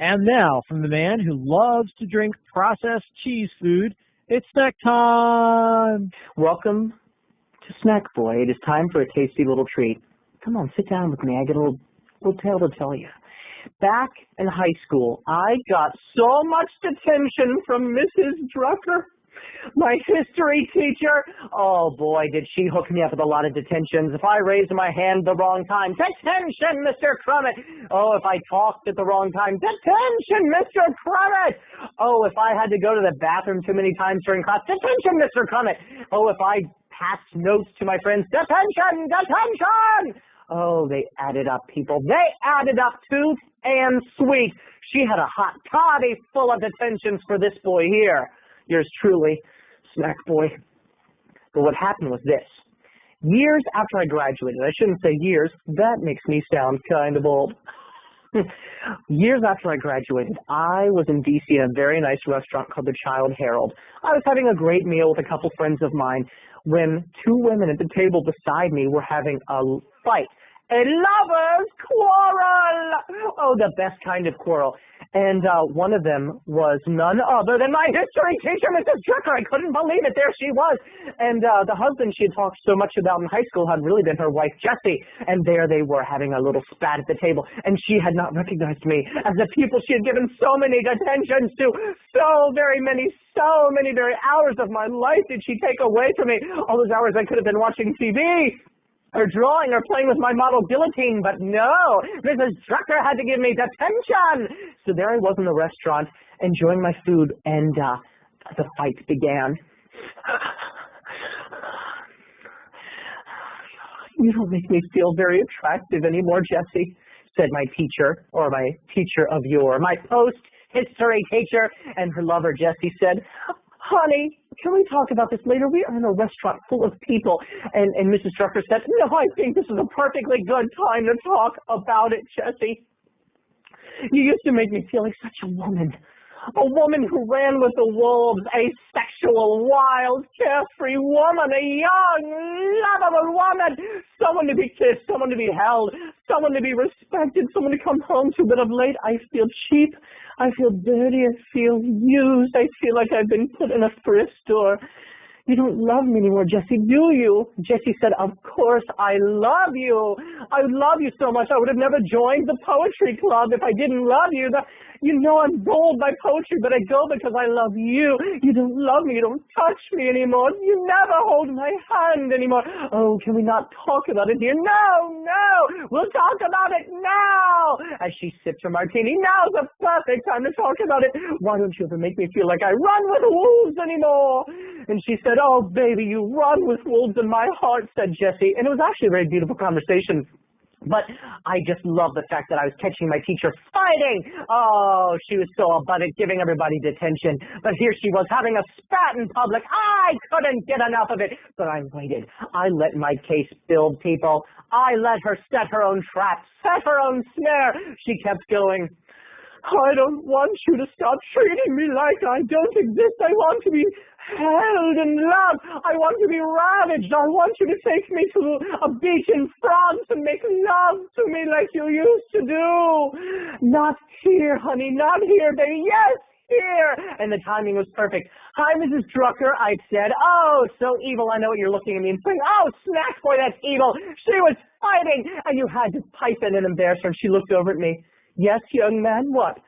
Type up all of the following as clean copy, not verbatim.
And now, from the man who loves to drink processed cheese food, it's snack time! Welcome to Snackboy. It is time for a tasty little treat. Come on, sit down with me. I got a little tale to tell you. Back in high school, I got so much detention from Mrs. Drucker, my history teacher. Oh boy, did she hook me up with a lot of detentions. If I raised my hand the wrong time, detention, Mr. Crummett. Oh, if I talked at the wrong time, detention, Mr. Crummett. Oh, if I had to go to the bathroom too many times during class, detention, Mr. Crummett. Oh, if I passed notes to my friends, detention, detention. Oh, they added up, people. They added up tooth and sweet. She had a hot toddy full of detentions for this boy here. Yours truly, Snackboy. But what happened was this. Years after I graduated, I shouldn't say years, that makes me sound kind of old. Years after I graduated, I was in D.C. at a very nice restaurant called the Child Herald. I was having a great meal with a couple friends of mine when two women at the table beside me were having a fight. A lover's quarrel! Oh, the best kind of quarrel. And one of them was none other than my history teacher, Mrs. Drucker. I couldn't believe it. There she was. And the husband she had talked so much about in high school had really been her wife, Jessie. And there they were having a little spat at the table. And she had not recognized me as the people she had given so many detentions to. So many very hours of my life did she take away from me. All those hours I could have been watching TV, or drawing, or playing with my model guillotine, but no, Mrs. Drucker had to give me detention. So there I was in the restaurant, enjoying my food, and the fight began. You don't make me feel very attractive anymore, Jessie, said my teacher, or my teacher of yore, my post-history teacher, and her lover, Jessie, said, honey, can we talk about this later? We are in a restaurant full of people. And Mrs. Drucker said, no, I think this is a perfectly good time to talk about it, Jessie. You used to make me feel like such a woman who ran with the wolves, a sexual, wild, carefree woman, a young, lovable woman, someone to be kissed, someone to be held, someone to be respected, someone to come home to. But of late, I feel cheap, I feel dirty, I feel used, I feel like I've been put in a thrift store. You don't love me anymore, Jessie, do you? Jessie said, of course I love you. I love you so much I would have never joined the poetry club if I didn't love you. You know I'm bold by poetry, but I go because I love you. You don't love me. You don't touch me anymore. You never hold my hand anymore. Oh, can we not talk about it, dear? No. We'll talk about it now. As she sipped her martini, now's the perfect time to talk about it. Why don't you ever make me feel like I run with wolves anymore? And she said, oh, baby, you run with wolves in my heart, said Jessie. And it was actually a very beautiful conversation. But I just love the fact that I was catching my teacher fighting. Oh, she was so about it, giving everybody detention. But here she was having a spat in public. I couldn't get enough of it. But I waited. I let my case build, people. I let her set her own trap, set her own snare. She kept going. I don't want you to stop treating me like I don't exist. I want to be held and loved. I want to be ravaged. I want you to take me to a beach in France and make love to me like you used to do. Not here, honey. Not here, baby. Yes, here. And the timing was perfect. Hi, Mrs. Drucker, I said. Oh, so evil. I know what you're looking at me and saying. Oh, Snackboy, that's evil. She was fighting. And you had to pipe in and embarrass her. And she looked over at me. Yes, young man, what?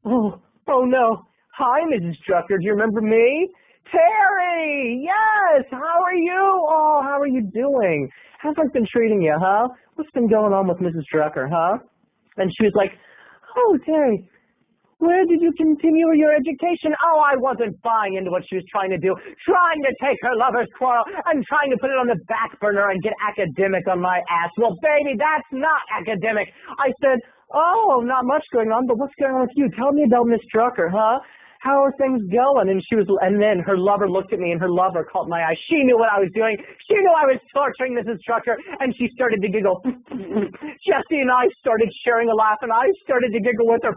Oh no. Hi, Mrs. Drucker. Do you remember me? Terry! Yes! How are you? Oh, how are you doing? How's life been treating you, huh? What's been going on with Mrs. Drucker, huh? And she was like, oh, Terry, where did you continue your education? Oh, I wasn't buying into what she was trying to do, trying to take her lover's quarrel and trying to put it on the back burner and get academic on my ass. Well, baby, that's not academic. I said, oh, not much going on, but what's going on with you? Tell me about Miss Drucker, huh? How are things going? And then her lover looked at me, and her lover caught my eye. She knew what I was doing. She knew I was torturing Mrs. Drucker, and she started to giggle. Jessie and I started sharing a laugh, and I started to giggle with her.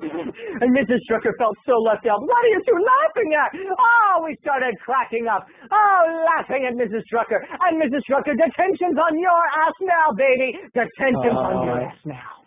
And Mrs. Drucker felt so left out. What are you two laughing at? Oh, we started cracking up. Oh, laughing at Mrs. Drucker. And Mrs. Drucker, detention's on your ass now, baby. Detention's on your ass now.